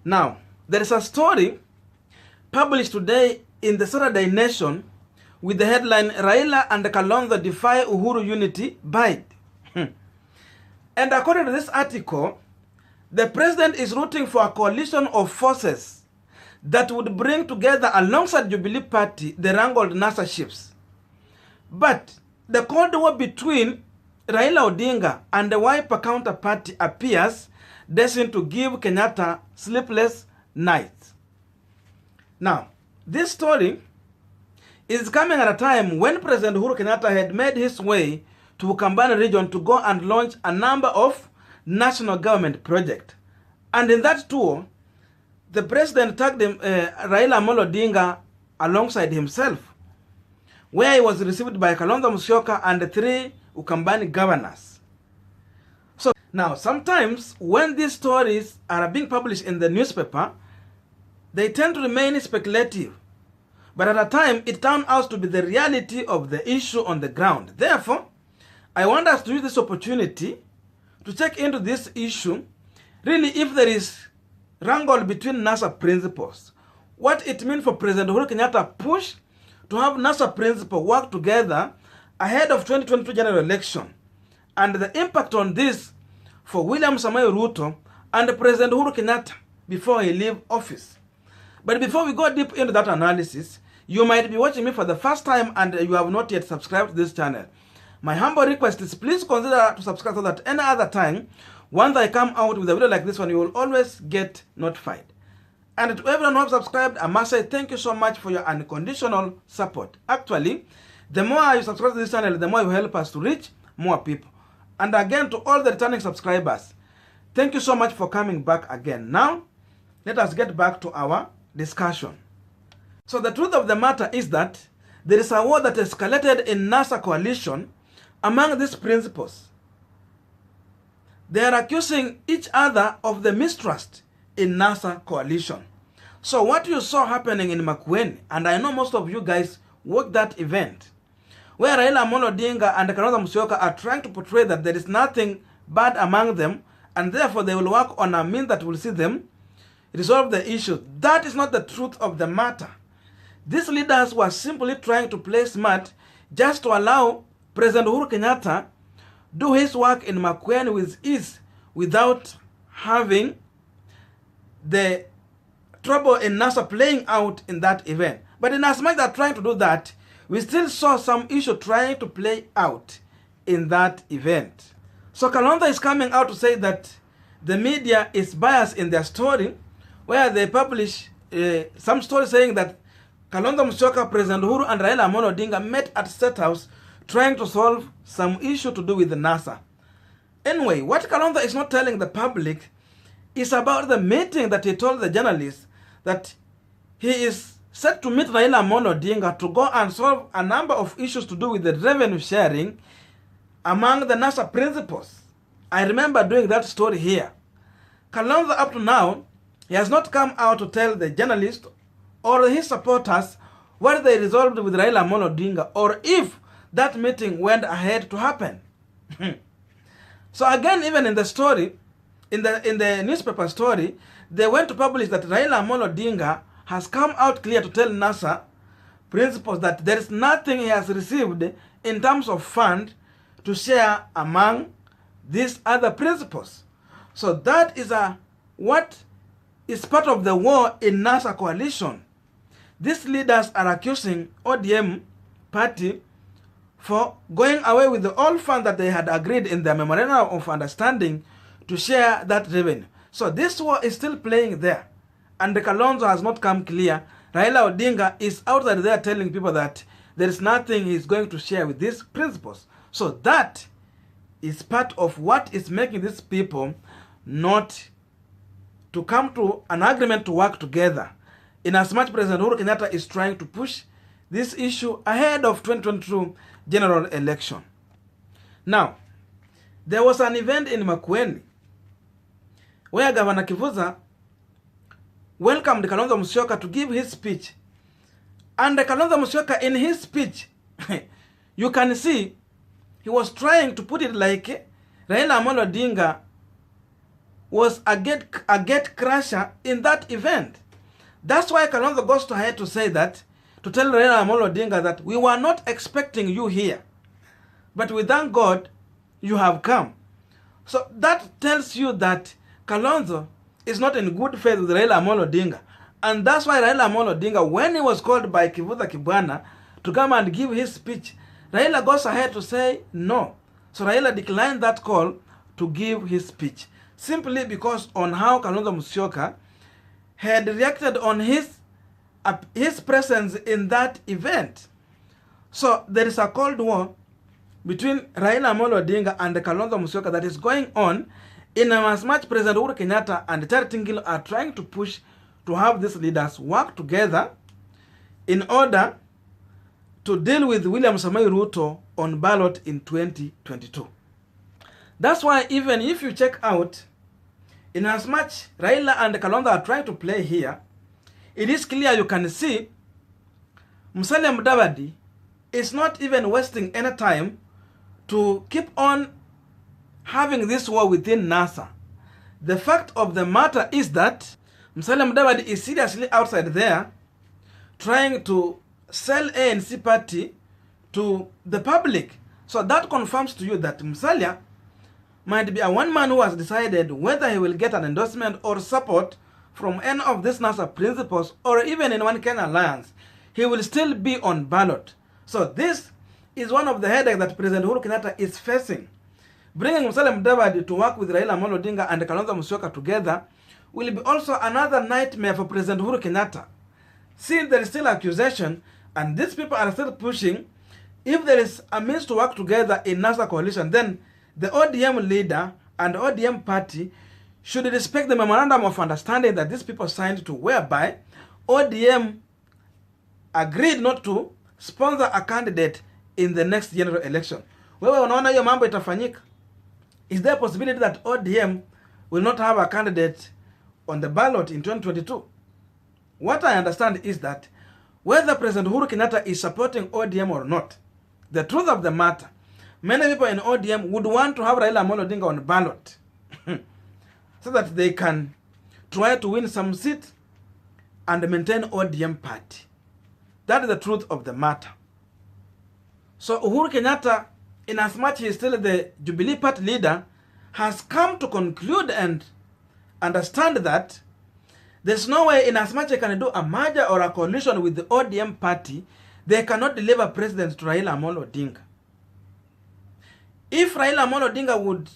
Now, there is a story published today in the Saturday Nation with the headline, Raila and Kalonzo defy Uhuru unity bid. And according to this article, the president is rooting for a coalition of forces that would bring together alongside Jubilee Party the wrangled NASA chiefs. But the Cold War between Raila Odinga and the Wiper counterparty appears destined to give Kenyatta sleepless nights. Now, this story is coming at a time when President Uhuru Kenyatta had made his way to Ukambani region to go and launch a number of national government projects. And in that tour, the president tagged Raila Odinga alongside himself, where he was received by Kalonzo Musyoka and 3 Ukambani governors. So now, sometimes when these stories are being published in the newspaper, they tend to remain speculative. But at a time, it turned out to be the reality of the issue on the ground. Therefore, I want us to use this opportunity to check into this issue, really if there is wrangle between NASA principles, what it means for President Uhuru Kenyatta push to have NASA principles work together ahead of 2022 general election, and the impact on this for William Samoei Ruto and President Uhuru Kenyatta before he leave office. But before we go deep into that analysis, you might be watching me for the first time and you have not yet subscribed to this channel. My humble request is please consider to subscribe so that any other time, once I come out with a video like this one, you will always get notified. And to everyone who has subscribed, I must say thank you so much for your unconditional support. Actually, the more you subscribe to this channel, the more you help us to reach more people. And again, to all the returning subscribers, thank you so much for coming back again. Now, let us get back to our discussion. So the truth of the matter is that there is a war that escalated in NASA coalition among these principles. They are accusing each other of the mistrust in NASA coalition. So what you saw happening in Makueni, and I know most of you guys watched that event, where Raila Odinga and Kalonzo Musyoka are trying to portray that there is nothing bad among them, and therefore they will work on a means that will see them resolve the issue. That is not the truth of the matter. These leaders were simply trying to play smart just to allow President Uhuru Kenyatta do his work in Makueni with ease without having the trouble in NASA playing out in that event. But in as much as they're trying to do that, we still saw some issue trying to play out in that event. So Kalonzo is coming out to say that the media is biased in their story, where they publish some story saying that Kalonzo Musyoka, President Uhuru and Raila Odinga met at State House trying to solve some issue to do with the NASA. Anyway, what Kalonzo is not telling the public is about the meeting that he told the journalists that he is set to meet Raila Odinga to go and solve a number of issues to do with the revenue sharing among the NASA principals. I remember doing that story here. Kalonzo up to now, he has not come out to tell the journalists or his supporters what they resolved with Raila Odinga, or if that meeting went ahead to happen. So again, even in the story, in the newspaper story, they went to publish that Raila Odinga has come out clear to tell NASA principals that there is nothing he has received in terms of fund to share among these other principals. So that is what is part of the war in NASA coalition. These leaders are accusing ODM party for going away with the old fund that they had agreed in their memorandum of understanding to share that revenue. So this war is still playing there. And the Kalonzo has not come clear. Raila Odinga is outside there telling people that there is nothing he's going to share with these principles. So that is part of what is making these people not to come to an agreement to work together. In as much President Uhuru Kenyatta is trying to push this issue ahead of 2022 general election. Now, there was an event in Makueni where Governor Kivuza welcomed Kalonzo Musyoka to give his speech. And Kalonzo Musyoka, in his speech, you can see he was trying to put it like Raila Odinga was a gate crusher in that event. That's why Kalonzo goes ahead to say that, to tell Raila Amolo Odinga that we were not expecting you here, but we thank God you have come. So that tells you that Kalonzo is not in good faith with Raila Amolo Odinga. And that's why Raila Amolo Odinga, when he was called by Kivutha Kibwana to come and give his speech, Raila goes ahead to say no. So Raila declined that call to give his speech, simply because on how Kalonzo Musyoka had reacted on his presence in that event. So there is a cold war between Raila Amolo Odinga and Kalonzo Musyoka that is going on, in as much President Uhuru Kenyatta and Terry Tingil are trying to push to have these leaders work together in order to deal with William Samoei Ruto on ballot in 2022. That's why even if you check out, in as much Raila and Kalonzo are trying to play here, it is clear, you can see Musalia Mudavadi is not even wasting any time to keep on having this war within NASA. The fact of the matter is that Musalia Mudavadi is seriously outside there trying to sell ANC party to the public. So that confirms to you that Musalia might be a one man who has decided whether he will get an endorsement or support from any of these NASA principles or even in One Kenya Alliance. He will still be on ballot. So this is one of the headaches that President Uhuru Kenyatta is facing. Bringing Musalia Mudavadi to work with Raila Amolo Odinga and Kalonzo Musyoka together will be also another nightmare for President Uhuru Kenyatta. Since there is still accusation and these people are still pushing, if there is a means to work together in NASA coalition, then the ODM leader and ODM party should respect the memorandum of understanding that these people signed to, whereby ODM agreed not to sponsor a candidate in the next general election. Wewe unaona hiyo mambo itafanyika? Is there a possibility that ODM will not have a candidate on the ballot in 2022? What I understand is that whether President Uhuru Kenyatta is supporting ODM or not, the truth of the matter, many people in ODM would want to have Raila Amolo Odinga on ballot so that they can try to win some seat and maintain ODM party. That is the truth of the matter. So Uhuru Kenyatta, in as much he is still the Jubilee Party leader, has come to conclude and understand that there's no way, in as much he can do a merger or a coalition with the ODM party, they cannot deliver president to Raila Amolo Odinga. If Raila Amolo Odinga would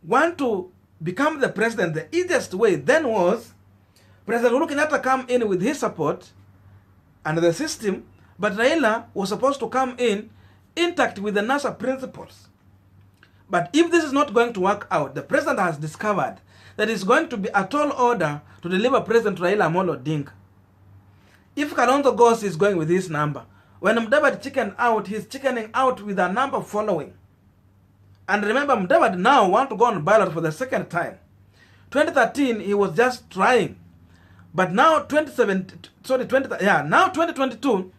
want to become the president, the easiest way then was President Uhuru Kenyatta come in with his support and the system, but Raila was supposed to come in intact with the NASA principles. But if this is not going to work out, the president has discovered that it's going to be a tall order to deliver President Raila Amolo Odinga. If Kalonzo goes, is going with his number. When Mudavadi chicken out, he's chickening out with a number following. And remember, Mudavadi now want to go on ballot for the second time. 2013, he was just trying. But now 2022,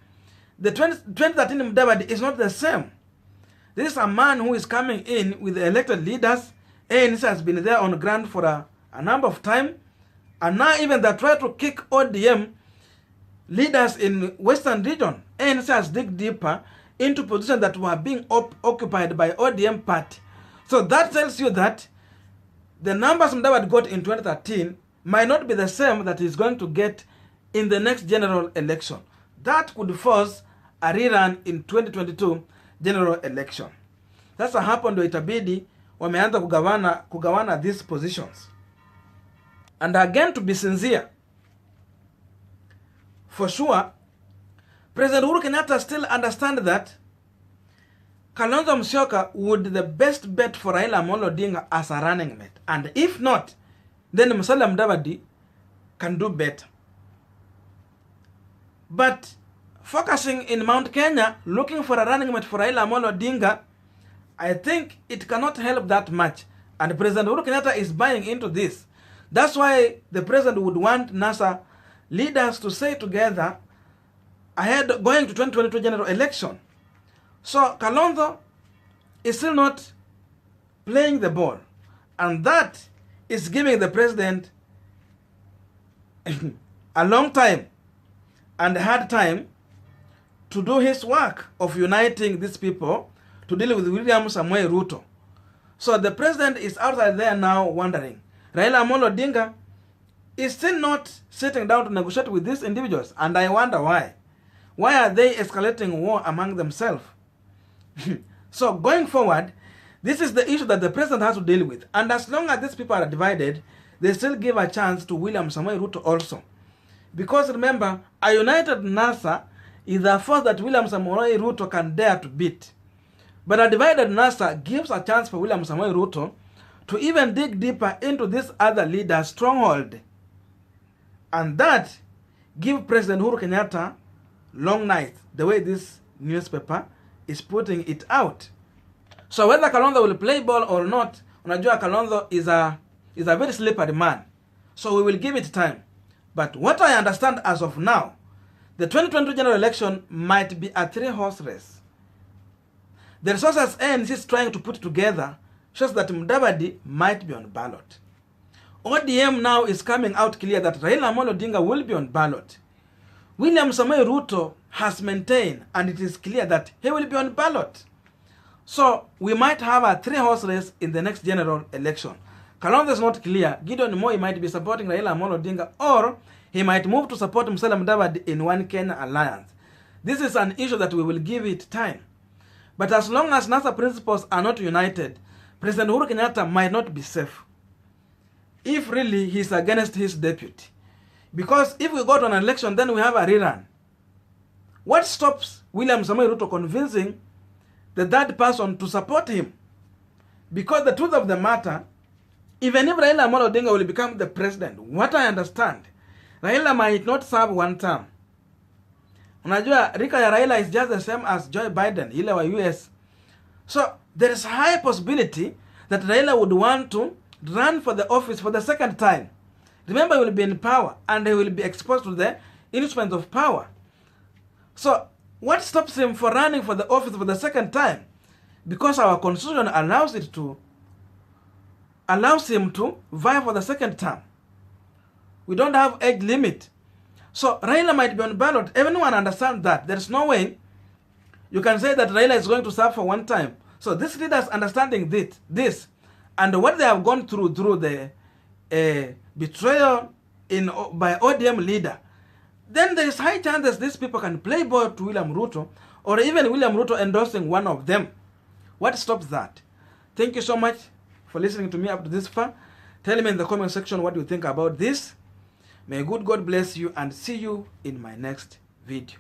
the 2013 Mudavadi is not the same. This is a man who is coming in with the elected leaders. ANC has been there on the ground for a number of time. And now even they try to kick ODM leaders in Western region. ANC has dig deeper into positions that were being occupied by ODM party. So that tells you that the numbers Mudavadi got in 2013 might not be the same that he's going to get in the next general election. That could force a rerun in 2022 general election. Sasa hapo ndio itabidi wameanza kugawana these positions. And again, to be sincere, for sure, President Uhuru Kenyatta still understands that Kalonzo Musyoka would be the best bet for Raila Amolo Odinga as a running mate. And if not, then Musalia Mudavadi can do better. But focusing in Mount Kenya, looking for a running mate for Raila Amolo Odinga, I think it cannot help that much. And President Uhuru Kenyatta is buying into this. That's why the president would want NASA leaders to stay together ahead going to 2022 general election. So Kalonzo is still not playing the ball. And that is giving the president a long time and a hard time to do his work of uniting these people to deal with William Samoei Ruto. So the president is outside there now wondering. Raila Odinga is still not sitting down to negotiate with these individuals, and I wonder why. Why are they escalating war among themselves? So going forward, this is the issue that the president has to deal with. And as long as these people are divided, they still give a chance to William Samoei Ruto also. Because remember, a united NASA is a force that William Samoei Ruto can dare to beat. But a divided NASA gives a chance for William Samoei Ruto to even dig deeper into this other leader's stronghold. And that gives President Uhuru Kenyatta long nights, the way this newspaper is putting it out. So whether Kalonzo will play ball or not, unajua Kalonzo is a very slippery man. So we will give it time. But what I understand as of now, the 2022 general election might be a 3-horse race. The resources ANC is trying to put together shows that Mudavadi might be on ballot. ODM now is coming out clear that Raila Odinga will be on ballot. William Samoei Ruto has maintained, and it is clear that he will be on ballot. So we might have a 3-horse race in the next general election. Kalonzo is not clear. Gideon Moi might be supporting Raila Odinga, or he might move to support Musalia Mudavadi in One Kenya alliance. This is an issue that we will give it time. But as long as NASA principles are not united, President Uhuru Kenyatta might not be safe if really he's against his deputy. Because if we go to an election, then we have a rerun. What stops William Samoei Ruto convincing the third person to support him? Because the truth of the matter, even if Raila Odinga will become the president, what I understand, Raila might not serve one term. Unajua, rika ya Raila is just the same as Joe Biden, ile wa US. So there is a high possibility that Raila would want to run for the office for the second time. Remember, he will be in power and he will be exposed to the instruments of power. So what stops him for running for the office for the second time? Because our constitution allows him to vie for the second term. We don't have age limit. So Raila might be on ballot. Everyone understands that. There is no way you can say that Raila is going to serve for one time. So these leaders understanding this and what they have gone through the betrayal by ODM leader, then there is high chances these people can play ball to William Ruto, or even William Ruto endorsing one of them. What stops that? Thank you so much for listening to me up to this far. Tell me in the comment section what you think about this. May good God bless you, and see you in my next video.